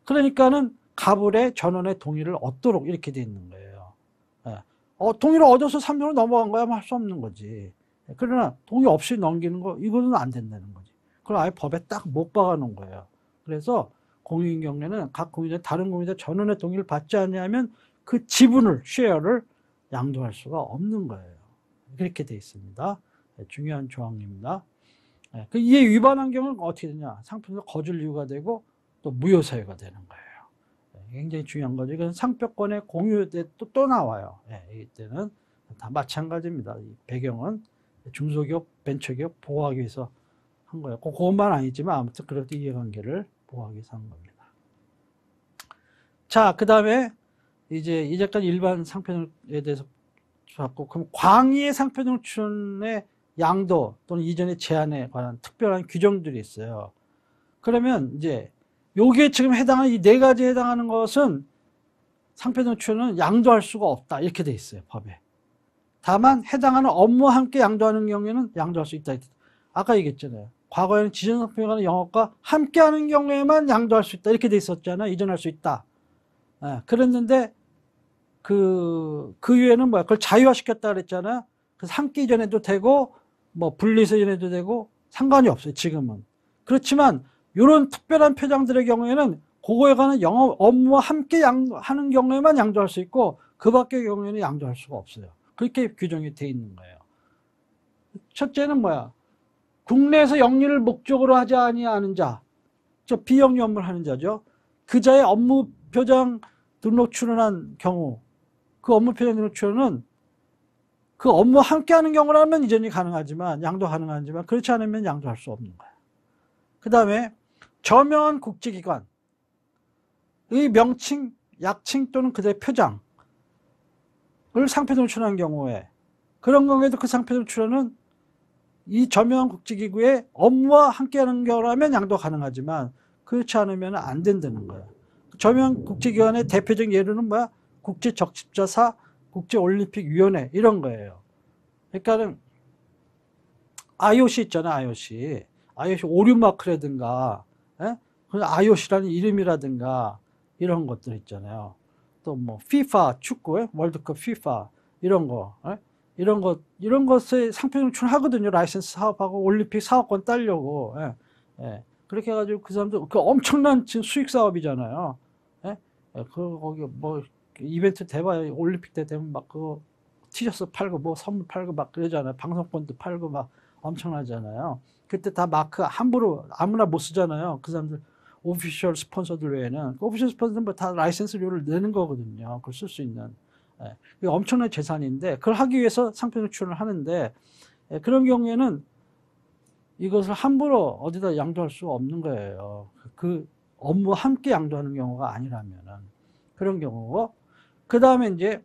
그러니까는 가불의 전원의 동의를 얻도록 이렇게 돼 있는 거예요. 동의를 얻어서 3년으로 넘어간 거야 할 수 없는 거지. 그러나 동의 없이 넘기는 거, 이거는 안 된다는 거지. 그걸 아예 법에 딱 못 박아 놓은 거예요. 그래서 공유인 경우에는 각 공유자, 다른 공유자 전원의 동의를 받지 않으면 그 지분을, 쉐어를 양도할 수가 없는 거예요. 그렇게 돼 있습니다. 중요한 조항입니다. 이에 위반한 경우는 어떻게 되냐? 상표에서 거절 이유가 되고 또 무효사유가 되는 거예요. 굉장히 중요한 거죠. 이건 상표권의 공유에 또 나와요. 이때는 다 마찬가지입니다. 이 배경은 중소기업, 벤처기업 보호하기 위해서 한 거예요. 그것만 아니지만 아무튼 그렇게 이해관계를 보호하기 위해서 한 겁니다. 자, 그 다음에 이제까지 일반 상표에 대해서 봤고, 그럼 광의의 상표등 출원의 양도 또는 이전의 제한에 관한 특별한 규정들이 있어요. 그러면 이제 요게 지금 해당하는 이 네 가지에 해당하는 것은 상표등 출원은 양도할 수가 없다 이렇게 돼 있어요, 법에. 다만 해당하는 업무와 함께 양도하는 경우에는 양도할 수 있다. 아까 얘기했잖아요. 과거에는 지정상표에 관한 영업과 함께하는 경우에만 양도할 수 있다 이렇게 돼 있었잖아요. 이전할 수 있다. 그랬는데 그 이후에는 뭐야? 그걸 자유화시켰다 그랬잖아요. 그래서 함께 이전해도 되고 뭐 분리해서 이전해도 되고 상관이 없어요. 지금은. 그렇지만 이런 특별한 표장들의 경우에는 그거에 관한 영업 업무와 함께 하는 경우에만 양도할 수 있고 그 밖의 경우에는 양도할 수가 없어요. 그렇게 규정이 돼 있는 거예요. 첫째는 뭐야? 국내에서 영리를 목적으로 하지 아니하는 자, 저 비영리 업무를 하는 자죠. 그 자의 업무 표장 등록 출원한 경우, 그 업무 표장 등록 출원은 그 업무와 함께하는 경우라면 이전이 가능하지만 양도 가능하지만 그렇지 않으면 양도할 수 없는 거예요. 그 다음에 저명한 국제기관의 명칭, 약칭 또는 그들의 표장을 상표등록 출원한 경우에 그런 경우에도 그 상표등록 출원은 이 저명한 국제기구의 업무와 함께하는 경우라면 양도 가능하지만 그렇지 않으면 안 된다는 거예요. 저명한 국제기관의 대표적인 예로는 뭐야? 국제적십자사, 국제올림픽위원회 이런 거예요. 그러니까는 IOC 있잖아요. IOC 오류마크라든가 IOC라는 이름이라든가 이런 것들 있잖아요. 또 뭐 FIFA 축구, 월드컵 FIFA 이런 거. 이런 것에 상표등 출원하거든요. 라이센스 사업하고 올림픽 사업권 따려고. 그렇게 해가지고 그 사람들 그 엄청난 지금 수익 사업이잖아요. 거기 뭐 이벤트 대봐야 올림픽 때 되면 막 그거 티셔츠 팔고 뭐 선물 팔고 막 그러잖아요. 방송권도 팔고 막 엄청나잖아요. 그때 다 마크 함부로 아무나 못 쓰잖아요. 그 사람들 오피셜 스폰서들 외에는 그 오피셜 스폰서는 뭐 다 라이센스료를 내는 거거든요. 그걸 쓸 수 있는. 이게 엄청난 재산인데 그걸 하기 위해서 상표등 출원을 하는데 그런 경우에는 이것을 함부로 어디다 양도할 수가 없는 거예요. 그 업무와 함께 양도하는 경우가 아니라면은 그런 경우고 그 다음에 이제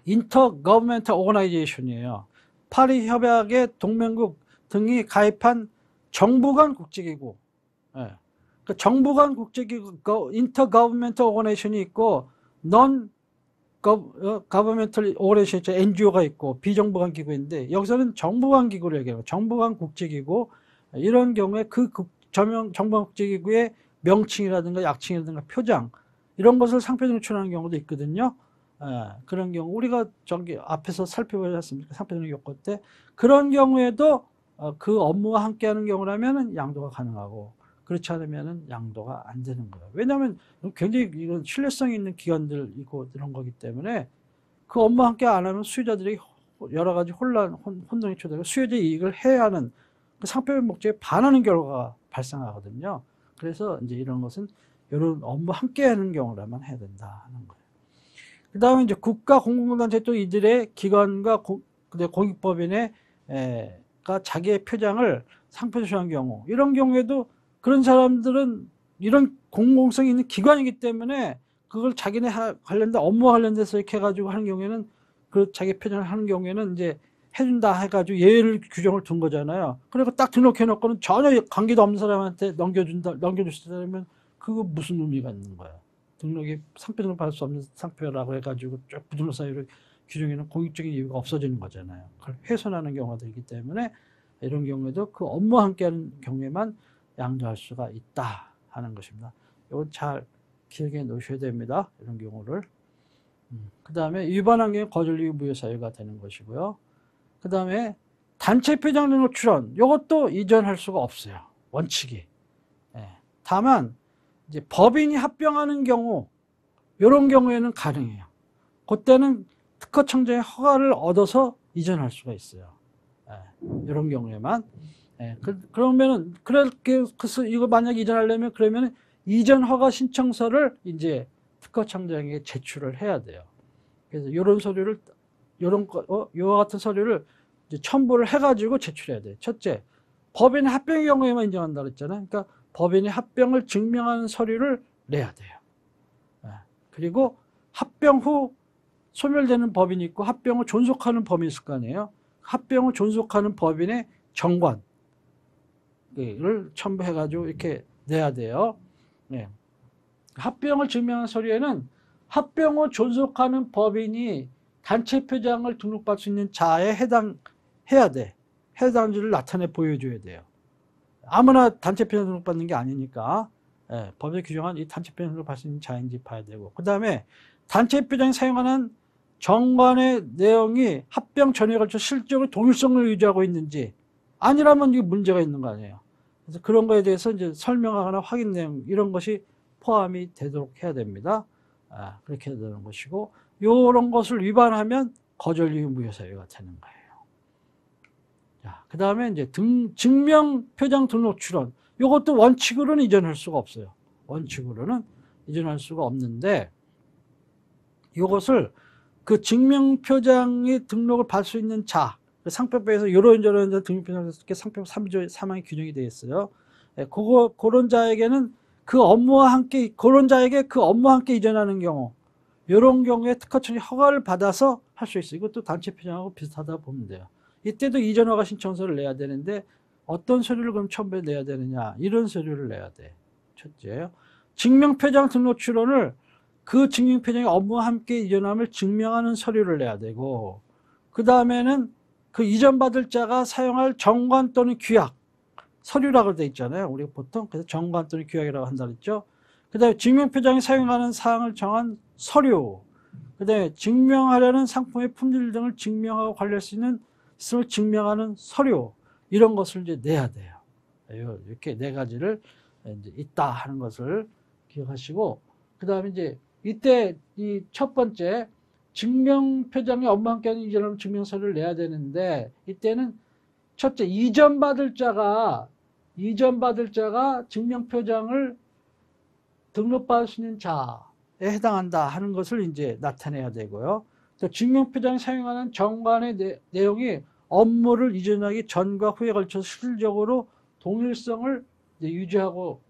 인터거버먼트 오거나이제이션이에요. 파리 협약의 동맹국 등이 가입한 정부 간 국제기구, 그 정부 간 국제기구 인터거버먼트 오거나이제이션이 있고 넌 거버먼털 오거나이제이션 NGO가 있고 비정부 간 기구인데 여기서는 정부 간 기구를 얘기해요. 정부 간 국제기구 이런 경우에 그 정부 간 국제기구의 명칭이라든가 약칭이라든가 표장 이런 것을 상표등록 출원하는 경우도 있거든요. 그런 경우 우리가 저기 앞에서 살펴보지 않습니까? 상표등록 요건 때 그런 경우에도 그 업무와 함께하는 경우라면 양도가 가능하고 그렇지 않으면 양도가 안 되는 거예요. 왜냐하면 굉장히 이건 신뢰성 있는 기관들이고 이런 거기 때문에 그 업무와 함께 안 하면 수요자들이 여러 가지 혼동이 초래되고 수요자의 이익을 해야 하는 그 상표의 목적에 반하는 결과가 발생하거든요. 그래서 이제 이런 것은 이런 업무 함께 하는 경우라면 해야 된다 하는 거예요. 그 다음에 이제 국가 공공단체 또 이들의 기관과 공익법인가 자기의 표장을 상표 출원한 경우 이런 경우에도 그런 사람들은 이런 공공성이 있는 기관이기 때문에 그걸 자기네 관련된 업무와 관련돼서 이렇게 해가지고 하는 경우에는 그 자기 표정을 하는 경우에는 이제 해준다 해가지고 예외를 규정을 둔 거잖아요. 그리고 딱 등록해놓고는 전혀 관계도 없는 사람한테 넘겨주시다면 그거 무슨 의미가 있는 거야? 등록이 상표 등록 받을 수 없는 상표라고 해가지고 쭉 부등록 사유를 규정에는 공익적인 이유가 없어지는 거잖아요. 그걸 훼손하는 경우가 되기 때문에 이런 경우에도 그 업무와 함께하는 경우에만 양도할 수가 있다 하는 것입니다. 이건 잘 기억해 놓으셔야 됩니다. 이런 경우를. 그 다음에 위반한 경우 거절 이유 무효 사유가 되는 것이고요. 그 다음에 단체 표장 등록 출원, 이것도 이전할 수가 없어요. 원칙이. 예. 다만 이제 법인이 합병하는 경우, 이런 경우에는 가능해요. 그때는 특허청장의 허가를 얻어서 이전할 수가 있어요. 예. 이런 경우에만. 예. 그러면은 그렇게 이거 만약에 이전하려면 그러면 이전 허가 신청서를 이제 특허청장에게 제출을 해야 돼요. 그래서 이런 서류를 이와 같은 서류를 이제 첨부를 해가지고 제출해야 돼요. 첫째, 법인의 합병의 경우에만 인정한다 그랬잖아요. 그러니까 법인의 합병을 증명하는 서류를 내야 돼요. 그리고 합병 후 소멸되는 법인이 있고 합병을 존속하는 법인이 있을 거 아니에요. 합병을 존속하는 법인의 정관을 첨부해가지고 이렇게 내야 돼요. 네. 합병을 증명하는 서류에는 합병 후 존속하는 법인이 단체 표장을 등록받을 수 있는 자에 해당해야 돼. 해당지를 나타내 보여줘야 돼요. 아무나 단체 표장 등록받는 게 아니니까 법에 규정한 이 단체 표장 등록받을 수 있는 자인지 봐야 되고, 그 다음에 단체 표장이 사용하는 정관의 내용이 합병 전에 걸쳐 실질적으로 동일성을 유지하고 있는지, 아니라면 이게 문제가 있는 거 아니에요. 그래서 그런 거에 대해서 이제 설명하거나 확인 내용 이런 것이 포함이 되도록 해야 됩니다. 그렇게 해야 되는 것이고, 이런 것을 위반하면 거절 이유 무효 사유가 되는 거예요. 자, 그 다음에 이제 증명 표장 등록 출원, 이것도 원칙으로는 이전할 수가 없어요. 원칙으로는 이전할 수가 없는데, 이것을 그 증명 표장의 등록을 받을 수 있는 자, 상표법에서 이런저런 등록표장에서 상표법 3조 3항이 규정이 되어 있어요. 그런 자에게는 그 업무와 함께, 그런 자에게 그 업무와 함께 이전하는 경우, 이런 경우에 특허청이 허가를 받아서 할 수 있어요. 이것도 단체 표장하고 비슷하다 보면 돼요. 이때도 이전 허가 신청서를 내야 되는데, 어떤 서류를 그럼 첨부해 내야 되느냐, 이런 서류를 내야 돼. 첫째요. 증명표장 등록 출원을 그 증명표장의 업무와 함께 이전함을 증명하는 서류를 내야 되고, 그 다음에는 그 이전받을 자가 사용할 정관 또는 규약, 서류라고 되어 있잖아요. 우리가 보통 그래서 정관 또는 규약이라고 한다 그랬죠. 그 다음에 증명표장이 사용하는 사항을 정한 서류, 그 다음에 증명하려는 상품의 품질 등을 증명하고 관리할 수 있는 것을 증명하는 서류, 이런 것을 이제 내야 돼요. 이렇게 네 가지를 이제 있다 하는 것을 기억하시고, 그 다음에 이제 이때 이 첫 번째 증명표장이 업무와 함께하는 이전하는 증명서류를 내야 되는데, 이때는 첫째 이전받을 자가 증명표장을 등록받을 수 있는 자에 해당한다 하는 것을 이제 나타내야 되고요. 증명표장이 사용하는 정관의 내용이 업무를 이전하기 전과 후에 걸쳐서 실질적으로 동일성을 유지하고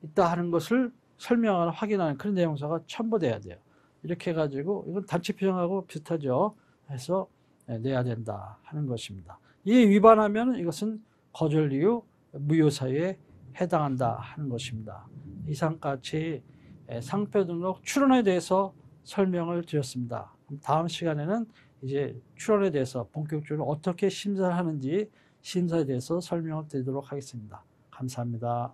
있다 하는 것을 설명하는, 확인하는 그런 내용서가 첨부돼야 돼요. 이렇게 해가지고, 이건 단체 표장하고 비슷하죠. 해서 내야 된다 하는 것입니다. 이에 위반하면 이것은 거절 이유 무효 사유에 해당한다 하는 것입니다. 이상까지 상표 등록 출원에 대해서 설명을 드렸습니다. 다음 시간에는 이제 출원에 대해서 본격적으로 어떻게 심사를 하는지 심사에 대해서 설명을 드리도록 하겠습니다. 감사합니다.